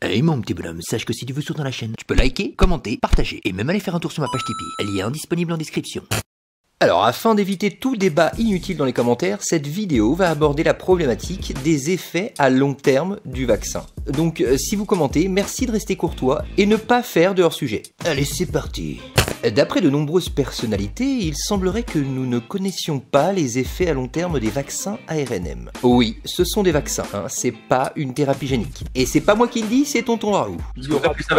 Hey mon petit bonhomme, sache que si tu veux soutenir la chaîne, tu peux liker, commenter, partager et même aller faire un tour sur ma page Tipeee. Elle y est indisponible en description. Alors, afin d'éviter tout débat inutile dans les commentaires, cette vidéo va aborder la problématique des effets à long terme du vaccin. Donc, si vous commentez, merci de rester courtois et ne pas faire de hors-sujet. Allez, c'est parti. D'après de nombreuses personnalités, il semblerait que nous ne connaissions pas les effets à long terme des vaccins ARNM. Oui, ce sont des vaccins, hein, c'est pas une thérapie génique. Et c'est pas moi qui le dis, c'est tonton Raoult. Vous appelez ça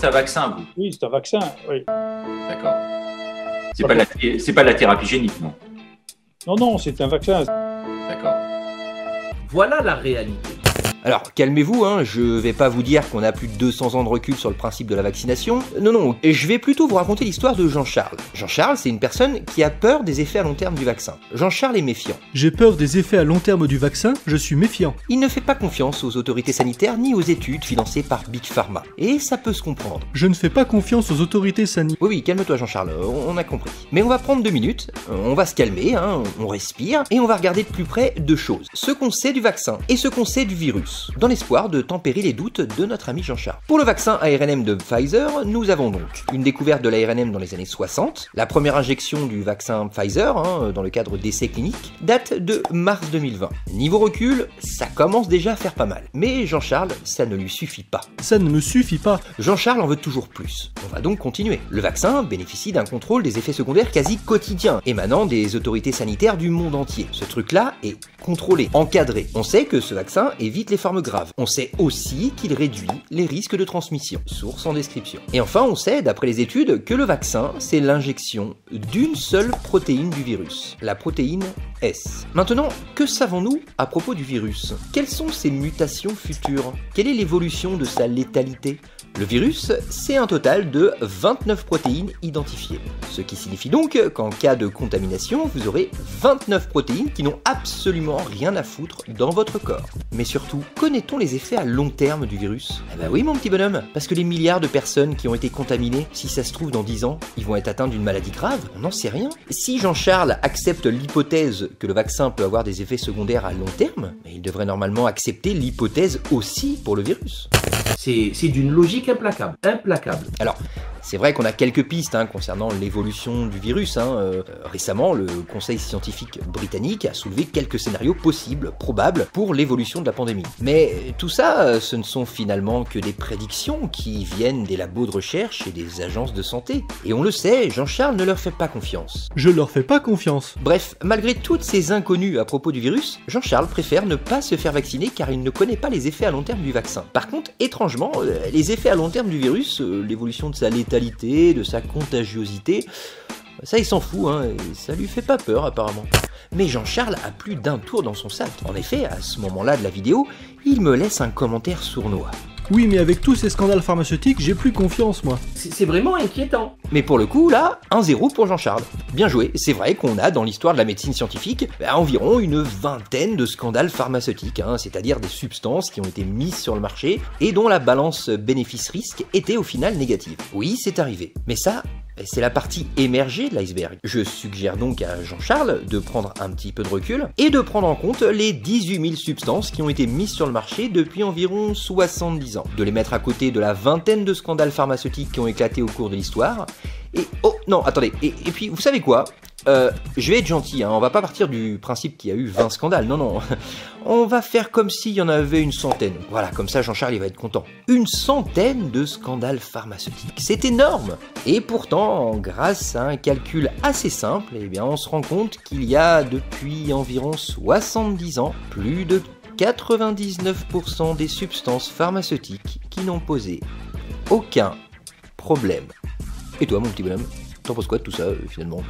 vaccin, vous? Oui, c'est un vaccin, oui. D'accord. C'est pas la thérapie génique, non? Non, c'est un vaccin. D'accord. Voilà la réalité. Alors, calmez-vous, hein, je vais pas vous dire qu'on a plus de 200 ans de recul sur le principe de la vaccination. Non, et je vais plutôt vous raconter l'histoire de Jean-Charles. Jean-Charles, c'est une personne qui a peur des effets à long terme du vaccin. Jean-Charles est méfiant. J'ai peur des effets à long terme du vaccin, je suis méfiant. Il ne fait pas confiance aux autorités sanitaires ni aux études financées par Big Pharma. Et ça peut se comprendre. Je ne fais pas confiance aux autorités sanitaires. Oui, calme-toi Jean-Charles, on a compris. Mais on va prendre 2 minutes, on va se calmer, hein, on respire, et on va regarder de plus près 2 choses. Ce qu'on sait du vaccin et ce qu'on sait du virus, dans l'espoir de tempérer les doutes de notre ami Jean-Charles. Pour le vaccin ARNM de Pfizer, nous avons donc une découverte de l'ARNM dans les années 60. La première injection du vaccin Pfizer, hein, dans le cadre d'essais cliniques, date de mars 2020. Niveau recul, ça commence déjà à faire pas mal. Mais Jean-Charles, ça ne lui suffit pas. Ça ne me suffit pas. Jean-Charles en veut toujours plus. On va donc continuer. Le vaccin bénéficie d'un contrôle des effets secondaires quasi quotidien, émanant des autorités sanitaires du monde entier. Ce truc-là est contrôlé, encadré. On sait que ce vaccin évite les formes graves. On sait aussi qu'il réduit les risques de transmission, source en description. Et enfin, on sait, d'après les études, que le vaccin, c'est l'injection d'une seule protéine du virus, la protéine S. Maintenant, que savons-nous à propos du virus? Quelles sont ses mutations futures? Quelle est l'évolution de sa létalité? Le virus, c'est un total de 29 protéines identifiées. Ce qui signifie donc qu'en cas de contamination, vous aurez 29 protéines qui n'ont absolument rien à foutre dans votre corps. Mais surtout, connaît-on les effets à long terme du virus? Eh ben oui mon petit bonhomme, parce que les milliards de personnes qui ont été contaminées, si ça se trouve dans 10 ans, ils vont être atteints d'une maladie grave, on n'en sait rien. Si Jean-Charles accepte l'hypothèse que le vaccin peut avoir des effets secondaires à long terme, mais il devrait normalement accepter l'hypothèse aussi pour le virus. C'est d'une logique implacable. Alors, c'est vrai qu'on a quelques pistes concernant l'évolution du virus. Récemment, le Conseil scientifique britannique a soulevé quelques scénarios possibles, probables, pour l'évolution de la pandémie. Mais tout ça, ce ne sont finalement que des prédictions qui viennent des labos de recherche et des agences de santé. Et on le sait, Jean-Charles ne leur fait pas confiance. Je leur fais pas confiance. Bref, malgré toutes ces inconnues à propos du virus, Jean-Charles préfère ne pas se faire vacciner car il ne connaît pas les effets à long terme du vaccin. Par contre, étrangement, les effets à long terme du virus, l'évolution de sa létalité, de sa contagiosité, ça il s'en fout, et ça lui fait pas peur apparemment. Mais Jean-Charles a plus d'un tour dans son sac. En effet, à ce moment-là de la vidéo, il me laisse un commentaire sournois. Oui, mais avec tous ces scandales pharmaceutiques, j'ai plus confiance, moi. C'est vraiment inquiétant. Mais pour le coup, là, 1-0 pour Jean-Charles. Bien joué, c'est vrai qu'on a dans l'histoire de la médecine scientifique environ une vingtaine de scandales pharmaceutiques, c'est-à-dire des substances qui ont été mises sur le marché et dont la balance bénéfice-risque était au final négative. Oui, c'est arrivé. Mais ça, c'est la partie émergée de l'iceberg. Je suggère donc à Jean-Charles de prendre un petit peu de recul et de prendre en compte les 18 000 substances qui ont été mises sur le marché depuis environ 70 ans. De les mettre à côté de la vingtaine de scandales pharmaceutiques qui ont éclaté au cours de l'histoire. Et oh non, attendez, et puis vous savez quoi? Je vais être gentil, on va pas partir du principe qu'il y a eu 20 scandales, non. On va faire comme s'il y en avait une centaine. Voilà, comme ça Jean-Charles il va être content. Une centaine de scandales pharmaceutiques, c'est énorme. Et pourtant, grâce à un calcul assez simple, on se rend compte qu'il y a depuis environ 70 ans, plus de 99% des substances pharmaceutiques qui n'ont posé aucun problème. Et toi mon petit bonhomme, t'en penses quoi de tout ça finalement?